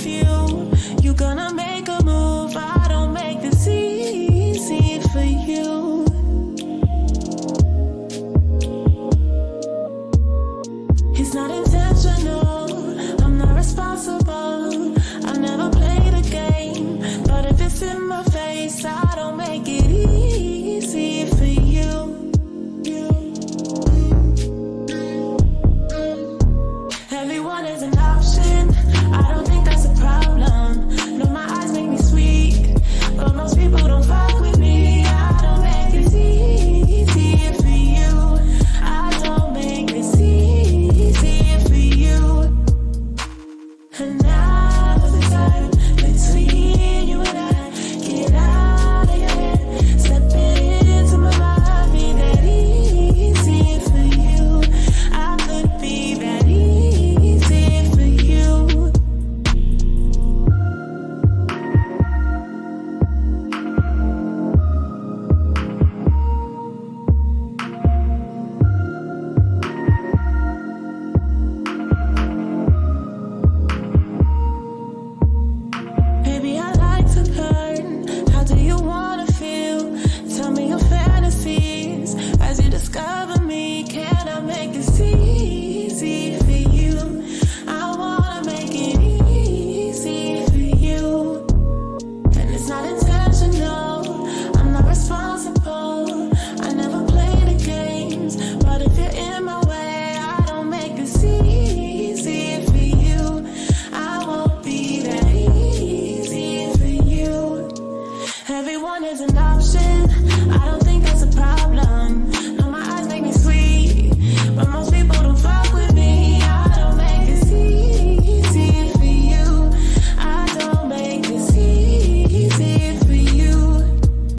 you. You gonna make a move. I don't make this easy for you. It's not intentional. I'm not responsible. I never played a game. But if it's in my face, I don't make it easy for you. Everyone is an option. I don't think that's a problem. No, my eyes make me sweet, but most people don't fuck with me. I don't make it easy for you. I don't make it easy for you. And now is the time between you and I. Get out of your head, step into my mind, be that easy for you. I could be that easy for you. Baby, I like to burn. How do you wanna feel? Tell me your fantasies as you discover me. Can I make this easy for you? I wanna make it easy for you. And it's not intentional. I'm not responsible. I never play the games. But if you're in my way, I don't make this easy for you. I won't be that easy for you. Everyone is an option. I don't think